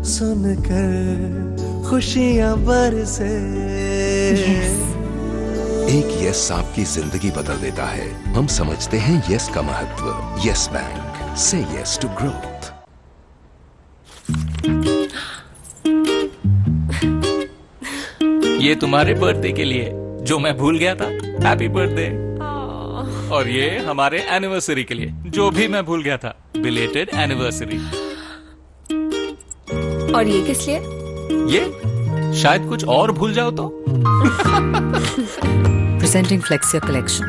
सुनकर खुशियां बरसे। एक यस आपकी जिंदगी बदल देता है। हम समझते हैं यस का महत्व। यस बैंक, से यस टू ग्रोथ। ये तुम्हारे बर्थडे के लिए जो मैं भूल गया था। Happy birthday. और ये हमारे एनिवर्सरी के लिए जो भी मैं भूल गया था। Belated anniversary. और ये किस लिए? ये शायद कुछ और भूल जाओ तो। Presenting Flexia Collection,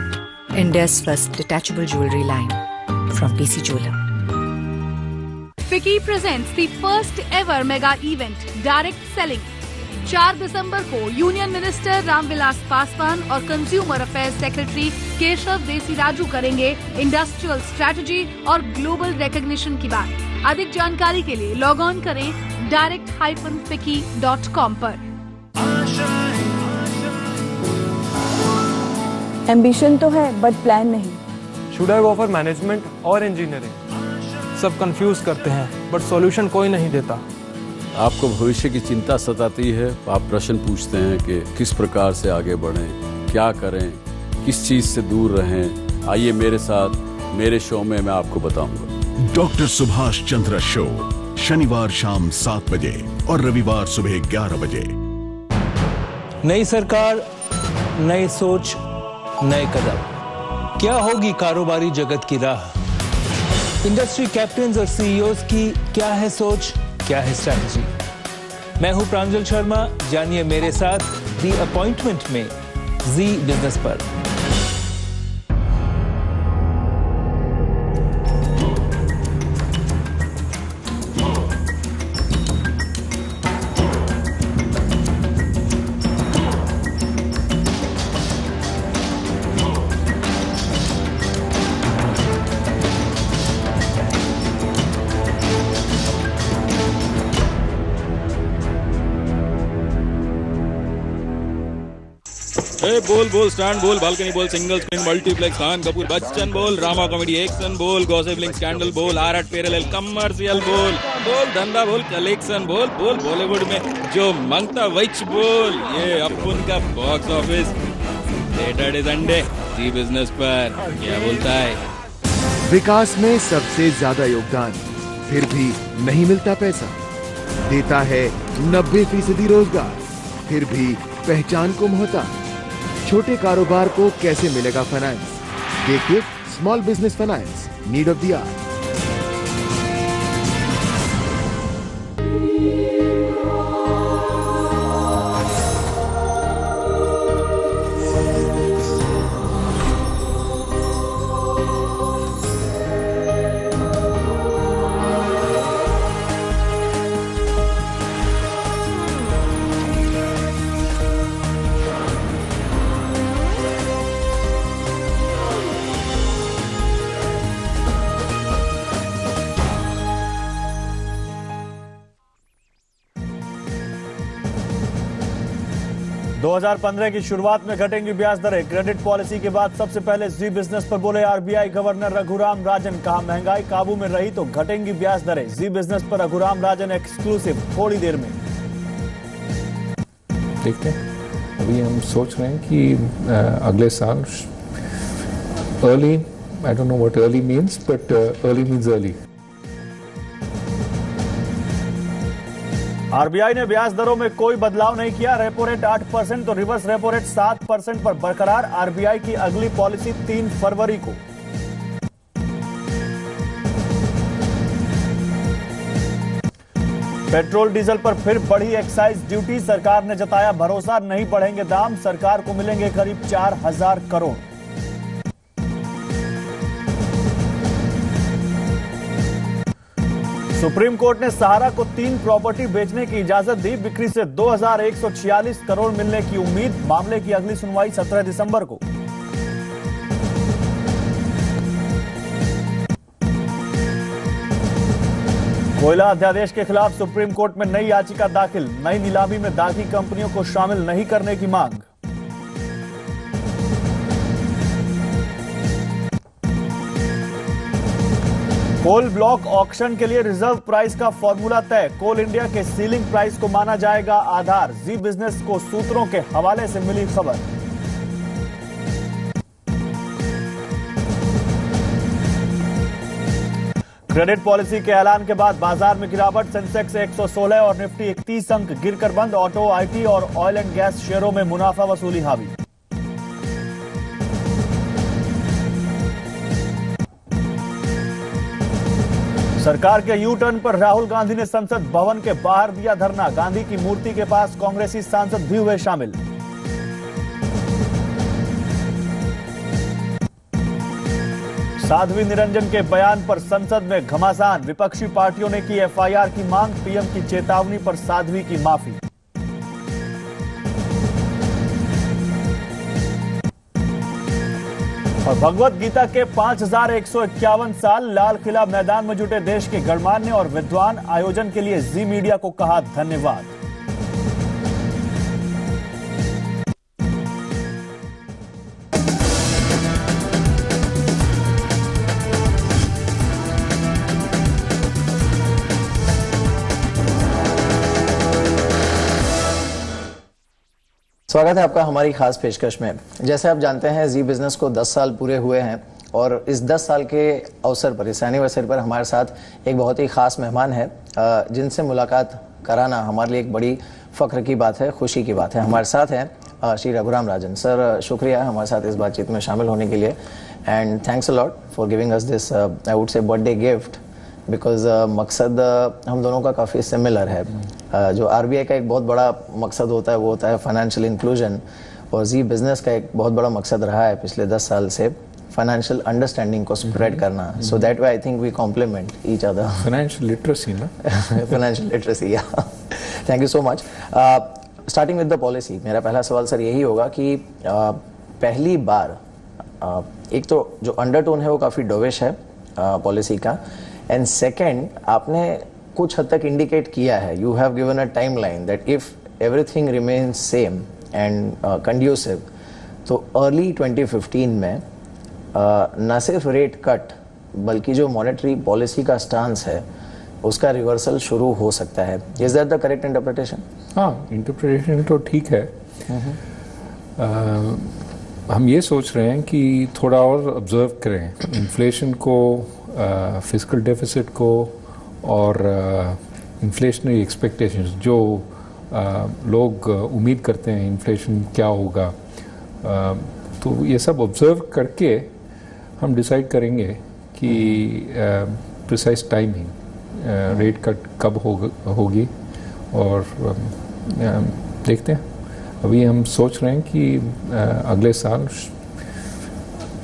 India's first detachable jewelry line from PC Jeweler. FICCI presents the first ever mega event, Direct Selling. 4 दिसंबर को यूनियन मिनिस्टर रामविलास पासवान और कंज्यूमर अफेयर्स सेक्रेटरी केशव देसीराजू करेंगे इंडस्ट्रियल स्ट्रैटेजी और ग्लोबल रिकॉग्निशन की बात। अधिक जानकारी के लिए लॉग ऑन करें direct-ficci.com पर। एम्बिशन तो है बट प्लान नहीं। शुड आई ऑफर मैनेजमेंट और इंजीनियरिंग? सब कंफ्यूज करते हैं बट सॉल्यूशन कोई नहीं देता। आपको भविष्य की चिंता सताती है, आप प्रश्न पूछते हैं कि किस प्रकार से आगे बढ़ें, क्या करें, किस चीज से दूर रहें। आइए मेरे साथ, मेरे शो में मैं आपको बताऊंगा। डॉक्टर सुभाष चंद्र शो, शनिवार शाम 7 बजे और रविवार सुबह 11 बजे। नई सरकार, नई सोच, नए कदम। क्या होगी कारोबारी जगत की राह? इंडस्ट्री कैप्टन्स और सीईओज की क्या है सोच, क्या है स्ट्रैटेजी? मैं हूं प्रांजल शर्मा, जानिए मेरे साथ दी अपॉइंटमेंट में जी बिजनेस पर। बोल बोल, स्टैंड बोल, बालकनी बोल, single screen, multiplex, Khan Kapoor, Bachchan बोल, ड्रामा कॉमेडी एक्शन बोल, गॉसिपिंग स्कैंडल बोल, आरआर पैरेलल कमर्शियल बोल, बोल धंधा बोल, कलेक्शन बोल, बोल बॉलीवुड में जो मांगता वही बोल। ये अपन का बॉक्स ऑफिस सैटरडे संडे जी बिजनेस पर क्या बोलता है? विकास में सबसे ज्यादा योगदान, फिर भी नहीं मिलता पैसा। देता है 90% रोजगार, फिर भी पहचान को मोहताज। छोटे कारोबार को कैसे मिलेगा फाइनेंस? देखिए small business finance, need of the hour. दो 2015 की शुरुआत में घटेंगी ब्याज दरें। क्रेडिट पॉलिसी के बाद सबसे पहले जी बिजनेस पर बोले आरबीआई गवर्नर रघुराम राजन। कहा महंगाई काबू में रही तो घटेंगी ब्याज दरें। जी बिजनेस पर रघुराम राजन एक्सक्लूसिव थोड़ी देर में। देखते हैं, अभी हम सोच रहे हैं कि अगले साल early, I don't know what early means, but early means early. RBI ने ब्याज दरों में कोई बदलाव नहीं किया। रेपो रेट 8% तो रिवर्स रेपो रेट 7% पर बरकरार। आरबीआई की अगली पॉलिसी 3 फरवरी को। पेट्रोल डीजल पर फिर बढ़ी एक्साइज ड्यूटी। सरकार ने जताया भरोसा, नहीं बढ़ेंगे दाम। सरकार को मिलेंगे करीब 4,000 करोड़। सुप्रीम कोर्ट ने सहारा को 3 प्रॉपर्टी बेचने की इजाजत दी। बिक्री से 2,146 करोड़ मिलने की उम्मीद। मामले की अगली सुनवाई 17 दिसंबर को। कोयला अध्यादेश के खिलाफ सुप्रीम कोर्ट में नई याचिका दाखिल। नई नीलामी में दागी कंपनियों को शामिल नहीं करने की मांग। कोल ब्लॉक ऑक्शन के लिए रिजर्व प्राइस का फॉर्मूला तय। कोल इंडिया के सीलिंग प्राइस को माना जाएगा आधार। जी बिजनेस को सूत्रों के हवाले से मिली खबर। क्रेडिट पॉलिसी के ऐलान के बाद बाजार में गिरावट। सेंसेक्स 116 और निफ्टी 31 अंक गिरकर बंद। ऑटो, आईटी और ऑयल एंड गैस शेयरों में मुनाफा वसूली हावी। सरकार के यू टर्न पर राहुल गांधी ने संसद भवन के बाहर दिया धरना। गांधी की मूर्ति के पास कांग्रेसी सांसद भी हुए शामिल। साध्वी निरंजन के बयान पर संसद में घमासान। विपक्षी पार्टियों ने की एफआईआर की मांग। पीएम की चेतावनी पर साध्वी की माफी। और भगवत गीता के 5151 साल। लाल किला मैदान में जुटे देश के गणमान्य और विद्वान। आयोजन के लिए जी मीडिया को कहा धन्यवाद। स्वागत है आपका हमारी खास पेशकश में। जैसे आप जानते हैं जी बिजनेस को 10 साल पूरे हुए हैं और इस 10 साल के अवसर पर, इस एनिवर्सरी पर हमारे साथ एक बहुत ही खास मेहमान है जिनसे मुलाकात कराना हमारे लिए एक बड़ी फख्र की बात है, खुशी की बात है। हमारे साथ हैं श्री रघुराम राजन सर। शुक्रिया हमारे साथ इस बातचीत में शामिल होने के लिए and thanks a lot for giving us this I would say birthday gift because मकसद हम दोनों का काफ़ी सिमिलर है। जो आरबीआई का एक बहुत बड़ा मकसद होता है वो होता है फाइनेंशियल इंक्लूजन, और जी बिजनेस का एक बहुत बड़ा मकसद रहा है पिछले 10 साल से फाइनेंशियल अंडरस्टैंडिंग को स्प्रेड करना। So that way I think we complement each other. Financial literacy ना फाइनेंशियल लिटरेसी, या thank you so much. Starting with the policy, मेरा पहला सवाल सर यही होगा कि पहली बार एक तो जो अंडरटोन है वो काफ़ी डोविश है पॉलिसी का, एंड सेकेंड आपने कुछ हद तक इंडिकेट किया है, you have given a time line that if everything remains same and conducive, तो अर्ली 2015 में न सिर्फ रेट कट बल्कि जो मॉनेटरी पॉलिसी का स्टांस है उसका रिवर्सल शुरू हो सकता है। Is that the correct interpretation? हाँ, इंटरप्रिटेशन तो ठीक है। हम ये सोच रहे हैं कि थोड़ा और ऑब्जर्व करें इन्फ्लेशन को, फिस्कल डेफिसिट को और इन्फ्लेशनरी एक्सपेक्टेशंस, जो लोग उम्मीद करते हैं इन्फ्लेशन क्या होगा, तो ये सब ऑब्जर्व करके हम डिसाइड करेंगे कि प्रिसाइज टाइमिंग रेट कट कब होगी और देखते हैं। अभी हम सोच रहे हैं कि अगले साल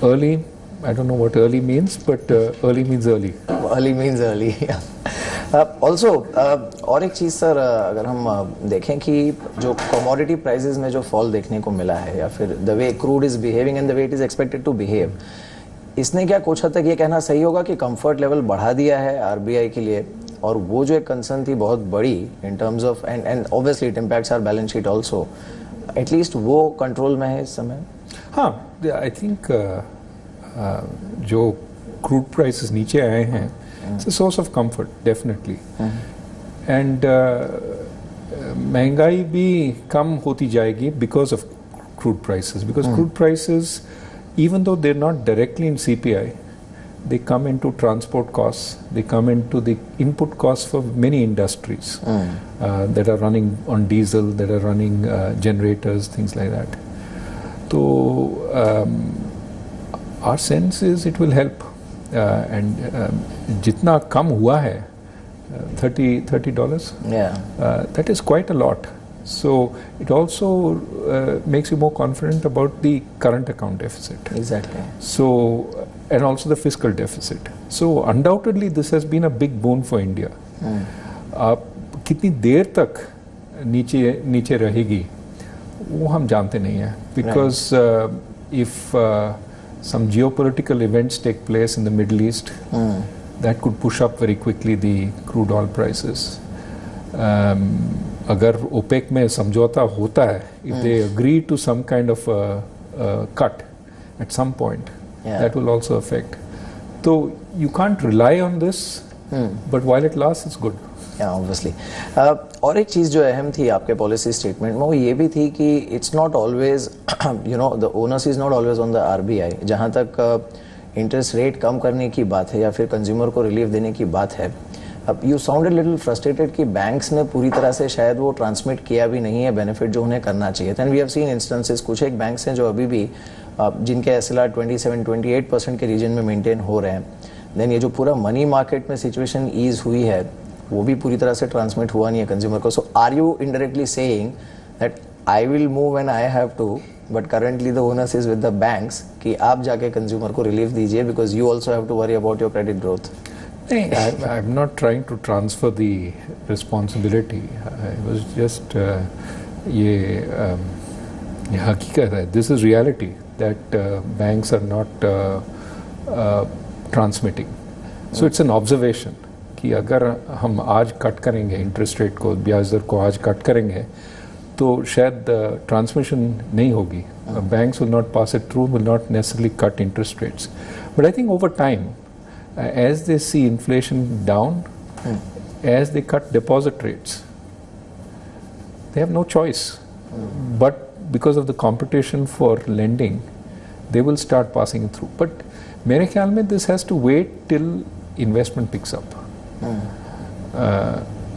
early, I don't know what early means, but early means early. Early means early. Also, और एक चीज़ सर, अगर हम देखें कि जो commodity prices में जो fall देखने को मिला है, या फिर the way crude is behaving and the way it is expected to behave, इसने क्या कुछ हद तक ये कहना सही होगा कि comfort level बढ़ा दिया है आरबीआई के लिए, और वो जो एक कंसर्न थी बहुत बड़ी in terms of and obviously it impacts our balance sheet also, at least वो कंट्रोल में है इस समय? हाँ, I think जो क्रूड प्राइसेस नीचे आए हैं, it's a source of comfort definitely, and महंगाई भी कम होती जाएगी because of crude prices, because crude prices even though they are not directly in CPI, they come into transport costs, they come into the input costs for many industries that are running on diesel, that are running generators, things like that. So our sense is it will help, and जितना कम हुआ है $30, that is quite a lot. So it also makes you more confident about the current account deficit. Exactly. So and also the fiscal deficit. So undoubtedly this has been a big boon for India. कितनी देर तक नीचे रहेगी वो हम जानते नहीं हैं, because if some geopolitical events take place in the Middle East, that could push up very quickly the crude oil prices. अगर OPEC में समझौता होता है, if they agree to some kind of a cut at some point, that will also affect. तो you can't rely on this, but while it lasts, it's good. Obviously और एक चीज़ जो अहम थी आपके पॉलिसी स्टेटमेंट में वो ये भी थी कि it's not always you know the owners is not always on the RBI. जहाँ तक इंटरेस्ट रेट कम करने की बात है या फिर कंज्यूमर को रिलीफ देने की बात है, अब यू साउंडेड लिटिल फ्रस्ट्रेटेड कि बैंक्स ने पूरी तरह से शायद वो ट्रांसमिट किया भी नहीं है बेनिफिट जो उन्हें करना चाहिए था. And we have seen instances, कुछ एक बैंक्स हैं जो अभी भी जिनके एसएलआर 27-28% के रीजन में मेंटेन हो रहे हैं. देन ये जो पूरा मनी मार्केट में सिचुएशन ईज हुई है वो भी पूरी तरह से ट्रांसमिट हुआ नहीं है कंज्यूमर को. So are you indirectly saying that I will move when I have to, but currently the owners is with the banks कि आप जाके कंज्यूमर को रिलीफ दीजिए because you also have to worry about your credit growth? I'm not trying to transfer the responsibility. I was just ये हकीकत है. This is reality that banks are not transmitting. So it's an observation कि अगर हम आज cut करेंगे interest rate को, ब्याज दर को आज कट करेंगे तो शायद ट्रांसमिशन नहीं होगी. Banks will not pass it through, will not necessarily cut interest rates. But I think over time, as they see inflation down, as they cut deposit rates, they have no choice. But because of the competition for lending, they will start passing it through. But मेरे ख्याल में this has to wait till investment picks up.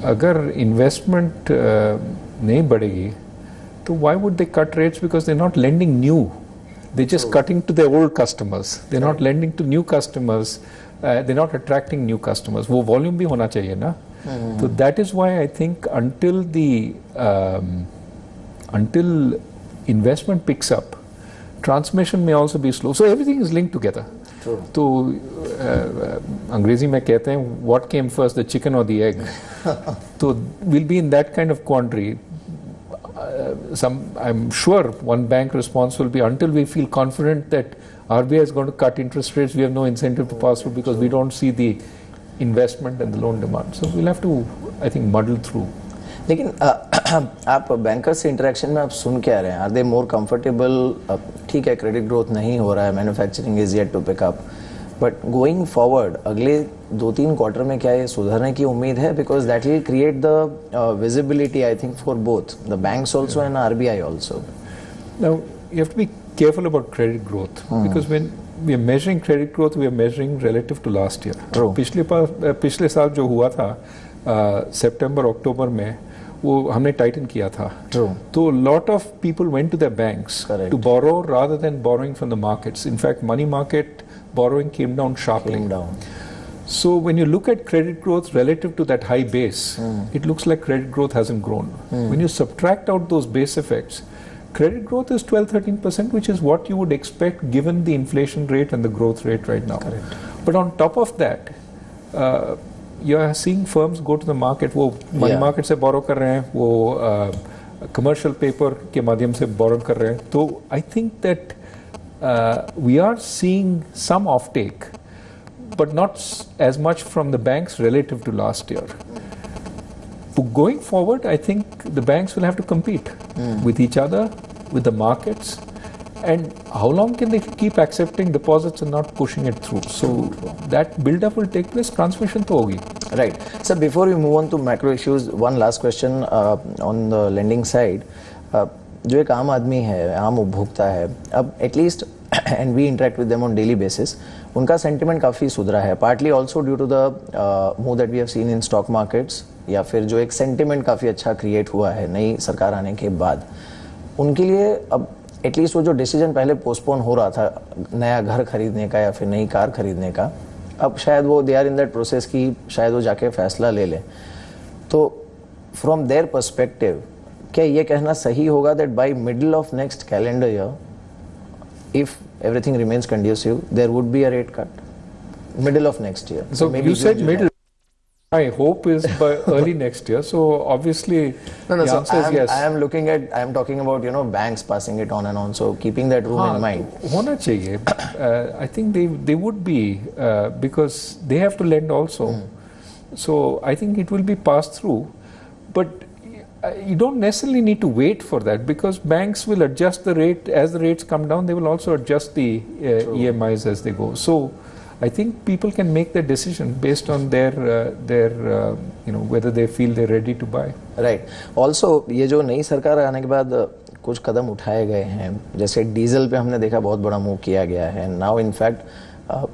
अगर investment नहीं बढ़ेगी तो why would they cut rates? Because they're not lending new. They're just cutting to their old customers. They're not lending to new customers. They're not attracting new customers. वो volume भी होना चाहिए ना. So that is why I think until investment picks up, transmission may also be slow. So everything is linked together. तो अंग्रेजी में कहते हैं what came first, the chicken or the egg? तो we'll be in that kind of quandary. I'm sure one bank response will be until we feel confident that RBI is going to cut interest rates, we have no incentive to pass through because we don't see the investment and the loan demand. So we'll have to, I think, muddle through. लेकिन आप banker से interaction में आप सुन क्या रहे हैं? Are they more comfortable? ठीक है, क्रेडिट ग्रोथ नहीं हो रहा है, manufacturing is yet to pick up, but going forward अगले 2-3 क्वार्टर में क्या ये सुधरने की उम्मीद है? Because that will create the visibility I think for both the banks also and RBI also. Now you have to be careful about credit growth because when we are measuring credit growth, we are measuring relative to last year. पिछले साल जो हुआ था सितंबर अक्टूबर में वो हमने Titan किया था. तो lot of people went to their banks to borrow rather than borrowing from the markets. In fact, money market borrowing came down sharply. So when you look at credit growth relative to that high base, it looks like credit growth hasn't grown. When you subtract out those base effects, credit growth is 12-13%, which is what you would expect given the inflation rate and the growth rate right now. But on top of that, you are seeing firms go to the market. वो money market से borrow कर रहे हैं, वो commercial paper के माध्यम से borrow कर रहे हैं. तो I think that we are seeing some offtake, but not as much from the banks relative to last year. Going forward, I think the banks will have to compete with each other, with the markets, and how long can they keep accepting deposits and not pushing it through? So that build-up will take place. Transmission to hogi. Right. So before we move on to macro issues, one last question on the lending side. जो एक आम आदमी है, आम उपभोक्ता है, अब at least and we interact with them on daily basis, उनका सेंटिमेंट काफ़ी सुधरा है, partly also due to the move that we have seen in stock markets, या फिर जो एक सेंटिमेंट काफ़ी अच्छा क्रिएट हुआ है नई सरकार आने के बाद. उनके लिए अब एटलीस्ट वो जो डिसीजन पहले पोस्टपोन हो रहा था नया घर खरीदने का या फिर नई कार खरीदने का, अब शायद वो they are in that process की शायद वो जाके फैसला ले ले. तो फ्रॉम देयर पर्सपेक्टिव क्या ये कहना सही होगा that bye middle of next calendar year, if everything remains conducive, there would be a rate cut middle of next year? So maybe you said middle. My hope is by early next year. So obviously no, the answer is yes. I am talking about, you know, banks passing it on and on. So keeping that room in mind. होना चाहिए. I think they would be because they have to lend also. So I think it will be passed through, but you don't necessarily need to wait for that because banks will adjust the rate as the rates come down. They will also adjust the EMIs as they go. So I think people can make their decision based on their whether they feel they're ready to buy. Right. Also ये जो नई सरकार आने के बाद कुछ कदम उठाए गए हैं, जैसे डीजल पे हमने देखा बहुत बड़ा मूव किया गया है. Now in fact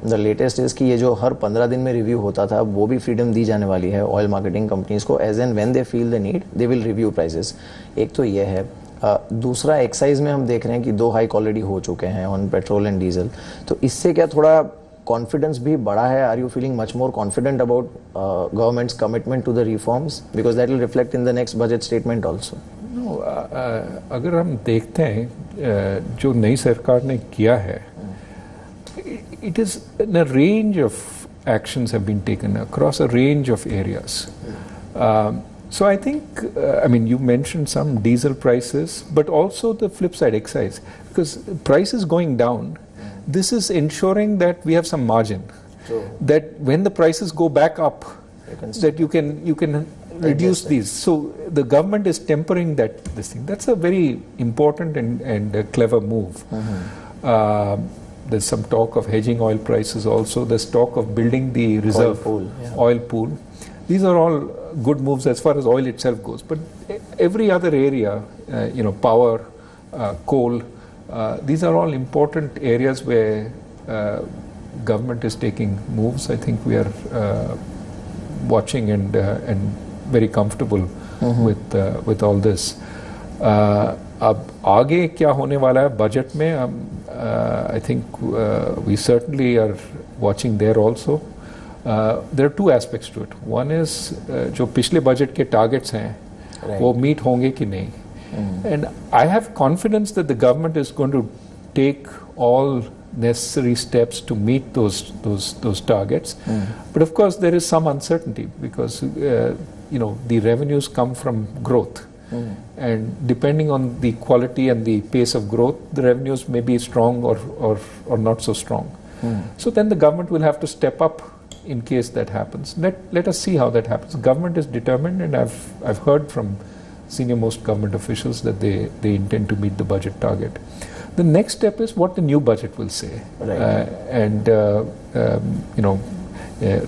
the latest is कि ये जो हर 15 दिन में रिव्यू होता था वो भी फ्रीडम दी जाने वाली है ऑयल मार्केटिंग कंपनीज को. As and when they feel the need they will review prices. एक तो ये है. दूसरा एक्साइज में हम देख रहे हैं कि 2 हाइक ऑलरेडी हो चुके हैं ऑन पेट्रोल एंड डीजल. तो इससे क्या थोड़ा कॉन्फिडेंस भी बढ़ा है? Are you feeling much more confident about government's commitment to the reforms because that will reflect in the next budget statement also? अगर हम देखते हैं जो नई सरकार ने किया है, it is a range of actions have been taken across a range of areas. So I think, you mentioned some diesel prices, but also the flip side, excise, because prices going down, this is ensuring that we have some margin. True. That when the prices go back up, that you can reduce these. So the government is tempering this thing. That's a very important and clever move. There's some talk of hedging oil prices also. There's talk of building the reserve oil pool. These are all good moves as far as oil itself goes. But every other area, power, coal, these are all important areas where government is taking moves. I think we are watching and very comfortable with all this. अब आगे क्या होने वाला है budget में? I think we certainly are watching there also. There are 2 aspects to it. One is जो पिछले budget के targets हैं वो meet होंगे कि नहीं. And I have confidence that the government is going to take all necessary steps to meet those targets. But of course there is some uncertainty because the revenues come from growth. And depending on the quality and the pace of growth, the revenues may be strong or not so strong. So then the government will have to step up in case that happens. Let us see how that happens. Government is determined, and I've heard from senior most government officials that they intend to meet the budget target. The next step is what the new budget will say. Right.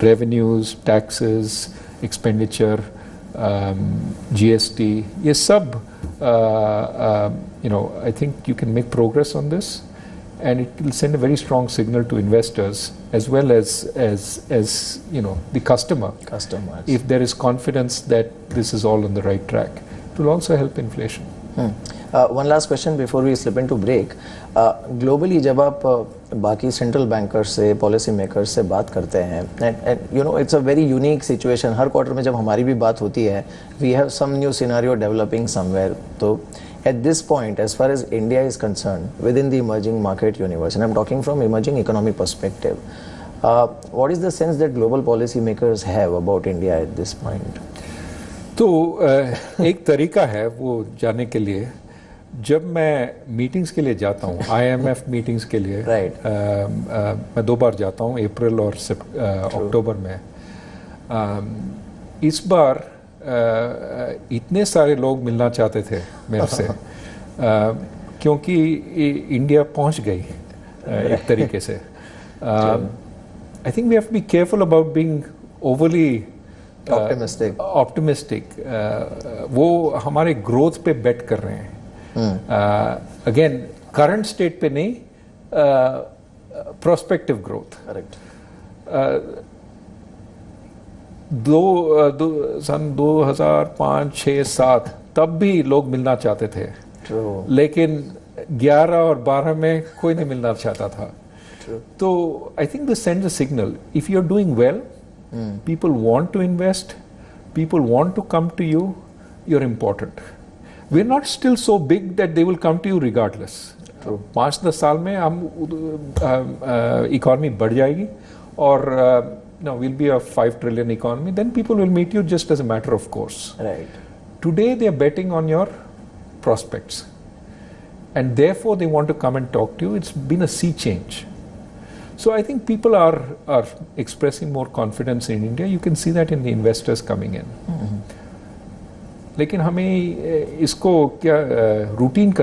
Revenues, taxes, expenditure, GST, ये सब I think you can make progress on this, and it will send a very strong signal to investors as well as the customer. If there is confidence that this is all on the right track, it will also help inflation. One last question before we slip into break. Globally जब आप बाकी central bankers से, policy makers से बात करते हैं, it's a very unique situation. Her quarter में जब हमारी भी बात होती है, we have some new scenario developing somewhere. तो at this point, as far as India is concerned, within the emerging market universe, and I'm talking from emerging economy perspective, what is the sense that global policy makers have about India at this point? तो एक तरीका है वो जानने के लिए. जब मैं मीटिंग्स के लिए जाता हूँ, IMF मीटिंग्स के लिए, मैं 2 बार जाता हूँ, अप्रैल और अक्टूबर में. इस बार इतने सारे लोग मिलना चाहते थे मेरे से क्योंकि इंडिया पहुँच गई एक तरीके से. I think we have to be careful about being overly optimistic. वो हमारे ग्रोथ पे बेट कर रहे हैं. अगेन करंट स्टेट पे नहीं, प्रोस्पेक्टिव ग्रोथ. सन 2005, 6, 7 तब भी लोग मिलना चाहते थे. लेकिन 11 और 12 में कोई नहीं मिलना चाहता था. तो I think this sends a signal. If you are doing well, people want to invest, people want to come to you, you're important. We're not still so big that they will come to you regardless. 5-10 साल में हम economy बढ़ जाएगी और we'll be a 5 trillion economy, then people will meet you just as a matter of course. Right. Today they are betting on your prospects, and therefore they want to come and talk to you. It's been a sea change. So I think people are expressing more confidence in India. You can see that in the investors coming in. लेकिन हमें इसको क्या routine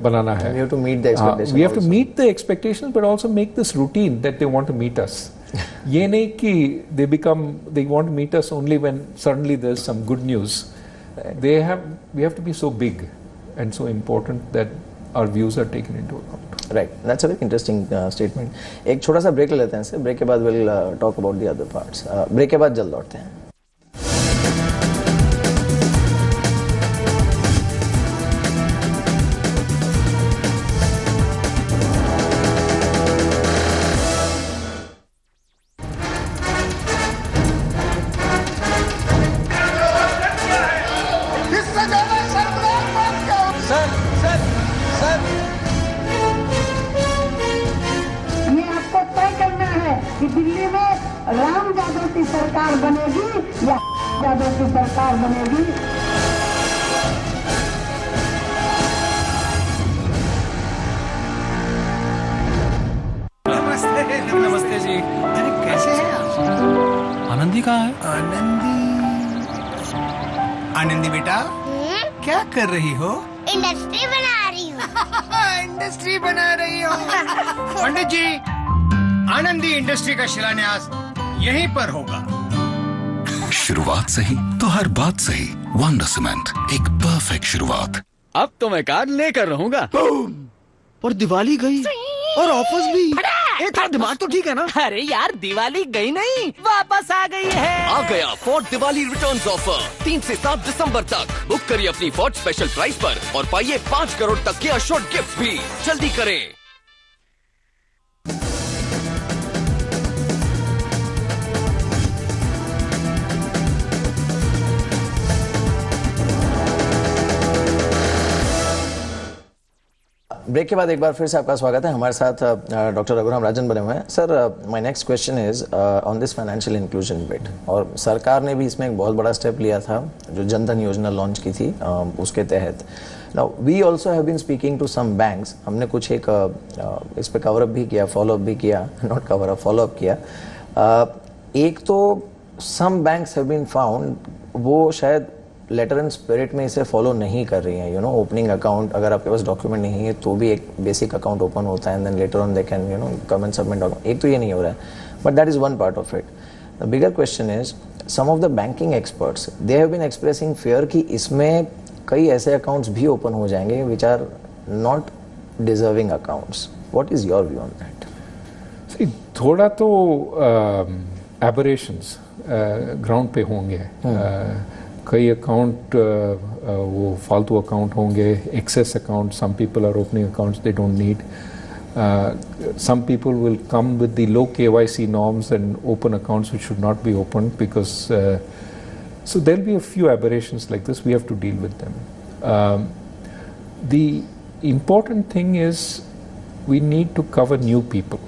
बनाना है. We have to meet the expectations. We have to meet the expectations, but also make this routine that they want to meet us. ये नहीं कि they want to meet us only when suddenly there's some good news. We have to be so big and so important that our views are taken into account. Right, that's a very interesting statement. एक छोटा सा break ले लेते हैं इससे, break के बाद we'll talk about the other parts. Break के बाद जल्द लौटते हैं. नमस्ते जी। अरे कैसे हैं आप? आनंदी कहाँ है? आनंदी बेटा क्या कर रही हो? इंडस्ट्री बना रही हूँ। इंडस्ट्री बना रही हो? पंडित जी, आनंदी इंडस्ट्री का शिलान्यास यहीं पर होगा। शुरुआत सही तो हर बात सही। वंडर सीमेंट, एक परफेक्ट शुरुआत। अब तो मैं कार लेकर रहूंगा। पर दिवाली गई और ऑफर्स भी। तेरा दिमाग तो ठीक है ना? अरे यार दिवाली गई नहीं, वापस आ गई है। आ गया फोर्ड दिवाली रिटर्न्स ऑफर 3 से 7 दिसंबर तक। बुक करिए अपनी फोर्ड स्पेशल प्राइस पर और पाइए 5 करोड़ तक के अशोर्ड गिफ्ट भी। जल्दी करें। ब्रेक के बाद एक बार फिर से आपका स्वागत है। हमारे साथ डॉक्टर रघुराम राजन बने हुए हैं। Sir, my next question is on this financial inclusion bit, और सरकार ने भी इसमें एक बहुत बड़ा स्टेप लिया था जो जनधन योजना लॉन्च की थी, उसके तहत now we also have been speaking to some banks. हमने कुछ एक इस पे कवरअप भी किया, फॉलोअप भी किया, नॉट कवरअप, फॉलोअप किया। एक तो सम बैंक्स हैव बीन फाउंड वो शायद लेटर एंड स्पिरिट में इसे फॉलो नहीं कर रही हैं। ओपनिंग अकाउंट, अगर आपके पास डॉक्यूमेंट नहीं है तो भी एक बेसिक अकाउंट ओपन होता है and then later on they can come and submit document. एक तो ये नहीं हो रहा है, but that is one part of it. The bigger question is some of the banking experts they have been expressing fear कि इसमें कई ऐसे अकाउंट्स भी ओपन हो जाएंगे which are not deserving accounts. What is your view on that? थोड़ा तो aberrations ground पे होंगे। कई अकाउंट वो फालतू अकाउंट होंगे, excess account. Some people are opening accounts they don't need. Some people will come with the low KYC norms and open accounts which should not be opened because so there'll be a few aberrations like this. We have to deal with them. The important thing is we need to cover new people,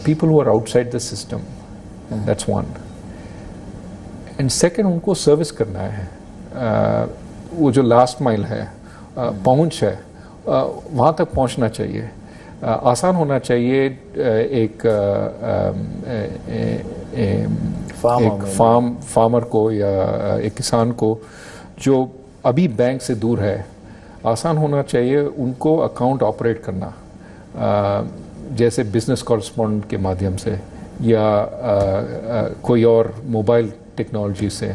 people who are outside the system. That's one. And second, उनको service करना है। वो जो last mile है, पहुंच है, वहाँ तक पहुंचना चाहिए, आसान होना चाहिए। एक फार्मर को या एक किसान को जो अभी बैंक से दूर है, आसान होना चाहिए उनको अकाउंट ऑपरेट करना, जैसे बिजनेस कॉरेस्पॉन्डेंट के माध्यम से या कोई और मोबाइल टेक्नोलॉजी से।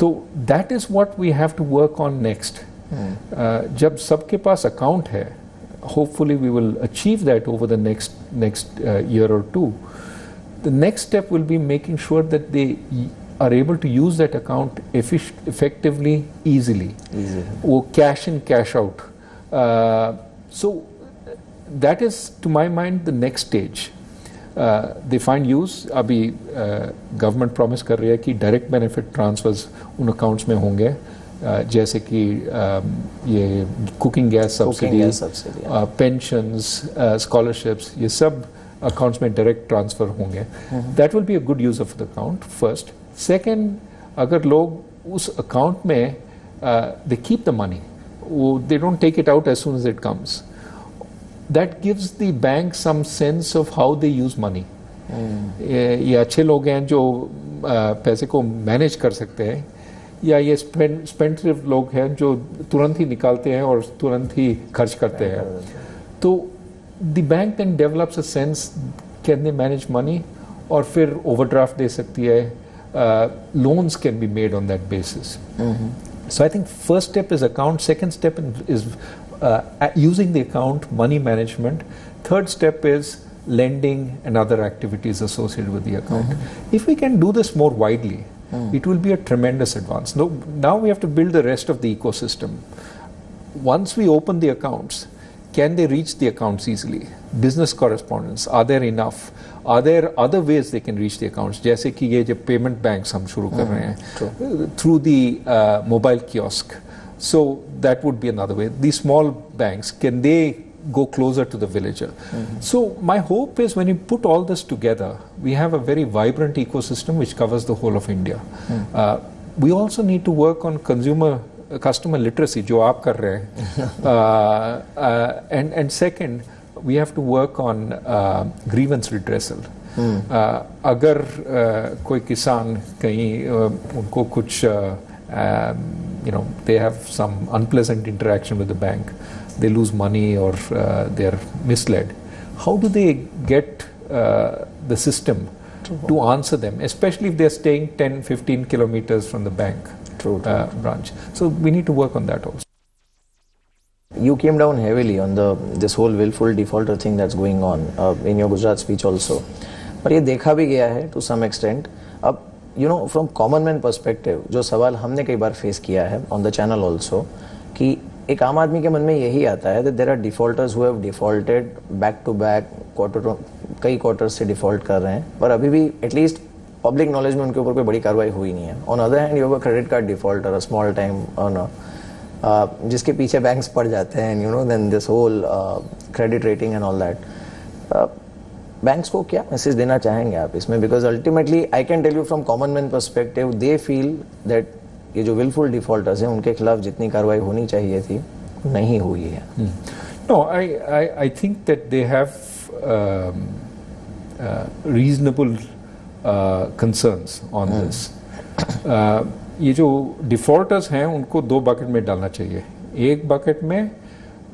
तो that is what we have to work on next. जब सबके पास अकाउंट है, hopefully we will achieve that over the next year or two. The next step will be making sure that they are able to use that account effectively, easily. वो cash in cash out. So that is to my mind the next stage. They find use. अभी government promise कर रही है कि direct benefit transverse उन accounts में होंगे, जैसे कि ये cooking gas subsidy, pensions, scholarships, ये सब अकाउंट्स में डायरेक्ट ट्रांसफर होंगे। That will be a good use of the account, first. Second, अगर लोग उस अकाउंट में दे कीप द मनी, वो they don't take it out as soon as it comes, that gives the bank some sense of how they use money. ये अच्छे लोग हैं जो पैसे को मैनेज कर सकते हैं, या ये स्पेंडिव लोग हैं जो तुरंत ही निकालते हैं और तुरंत ही खर्च करते हैं। तो the bank then develops a sense can they manage money, और फिर ओवरड्राफ्ट दे सकती है, loans can be made on that basis. So I think first step is account, second step is using the account, money management. Third step is lending and other activities associated with the account. If we can do this more widely, it will be a tremendous advance. Now we have to build the rest of the ecosystem. Once we open the accounts, can they reach the accounts easily? Business correspondence, are there enough? Are there other ways they can reach the accounts? जैसे कि ये जो payment banks हम शुरू कर रहे हैं through the mobile kiosk. So that would be another way. These small banks, can they go closer to the villager? So my hope is when you put all this together, we have a very vibrant ecosystem which covers the whole of India. We also need to work on customer literacy, जो आप कर रहे हैं. And second, we have to work on grievance redressal. अगर कोई किसान कहीं उनको कुछ they have some unpleasant interaction with the bank, they lose money or they are misled, how do they get the system to answer them, especially if they are staying 10-15 kilometers from the bank branch? So we need to work on that also. You came down heavily on this whole willful defaulter thing that's going on in your Gujarat speech also. पर ये देखा भी गया है to some extent. अब from common man perspective, जो सवाल हमने कई बार फेस किया है on the channel also, कि एक आम आदमी के मन में यही आता है that there are defaulters who have defaulted back to back, कई क्वार्टर से डिफॉल्ट कर रहे हैं, पर अभी भी एटलीस्ट पब्लिक नॉलेज में उनके ऊपर कोई बड़ी कार्रवाई हुई नहीं है. On other hand you have a credit card defaulter, small time earner, जिसके पीछे बैंक्स पड़ जाते हैं, then this whole credit rating and all that. Banks को क्या मैसेज देना चाहेंगे आप इसमें? Because ultimately I can tell you from common man perspective, they feel that ये जो विलफुल डिफॉल्टर्स हैं उनके खिलाफ जितनी कार्रवाई होनी चाहिए थी नहीं हुई है. No, I think that they have reasonable concerns on this. ये जो डिफॉल्टर्स हैं उनको दो बकेट में डालना चाहिए. एक बकेट में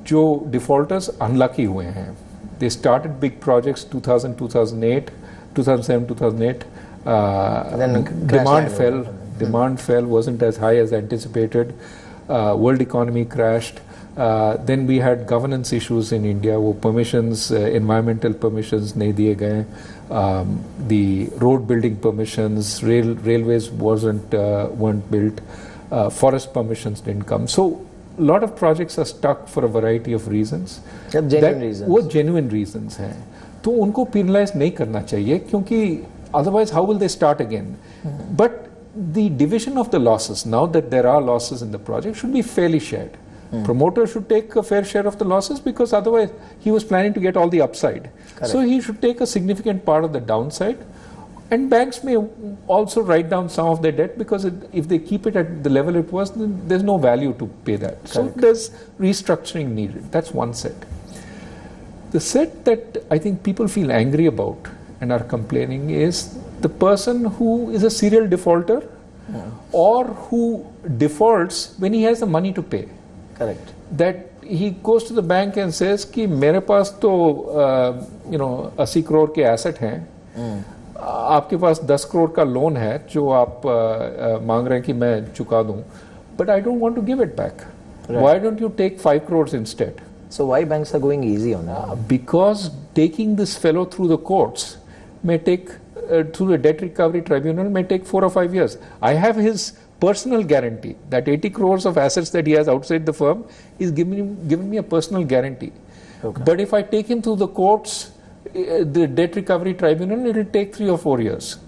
जो डिफॉल्टर्स अनलकी हुए हैं, they started big projects 2000, 2008, 2007, 2008. Demand fell, wasn't as high as anticipated. World economy crashed. Then we had governance issues in India. वो permissions, environmental permissions नहीं दिए गए. The road building permissions, railways weren't built. Forest permissions didn't come. So a lot of projects are stuck for a variety of reasons. वो genuine reasons हैं. तो उनको penalize नहीं करना चाहिए, क्योंकि otherwise how will they start again? But the division of the losses, now that there are losses in the project, should be fairly shared. Promoter should take a fair share of the losses, because otherwise he was planning to get all the upside. Correct. So he should take a significant part of the downside. And banks may also write down some of their debt, because if they keep it at the level it was, then there's no value to pay that. Correct. So there's restructuring needed. That's one set. The set that I think people feel angry about and are complaining is the person who is a serial defaulter or who defaults when he has the money to pay. Correct. That he goes to the bank and says कि मेरे पास तो 80 करोड़ के asset हैं, आपके पास 10 करोड़ का loan है जो आप मांग रहे हैं कि मैं चुका दूं, but I don't want to give it back. Right. Why don't you take 5 crores instead? So why banks are going easy on that? Because taking this fellow through the courts may take through the debt recovery tribunal may take 4 or 5 years. I have his personal guarantee that 80 crores of assets that he has outside the firm is giving me a personal guarantee. Okay. But if I take him through the courts, the debt recovery tribunal, it will take 3 or 4 years.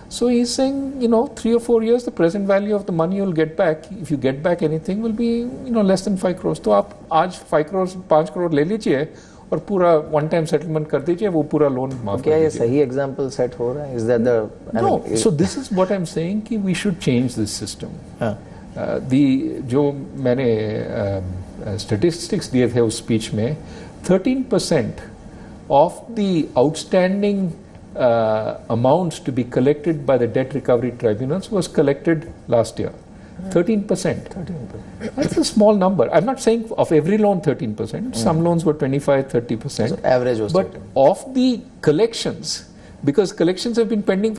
So he's saying, 3 or 4 years, the present value of the money you'll get back, if you get back anything, will be, less than 5 crores. तो आप आज 5 crores, 5 crore ले लीजिए और पूरा one time settlement कर दीजिए, वो पूरा लोन माफ कर दीजिए. क्या ये सही example set हो रहा है? Is that the? No. So this is what I'm saying कि we should change this system. जो मैंने statistics दिए थे उस speech में, 13% of the outstanding amounts to be collected by the debt recovery tribunals was collected last year. 13%. That's a small number. I'm not saying of every loan 13%. Some loans were 25, 30%. So average was But of the collections, because collections have been pending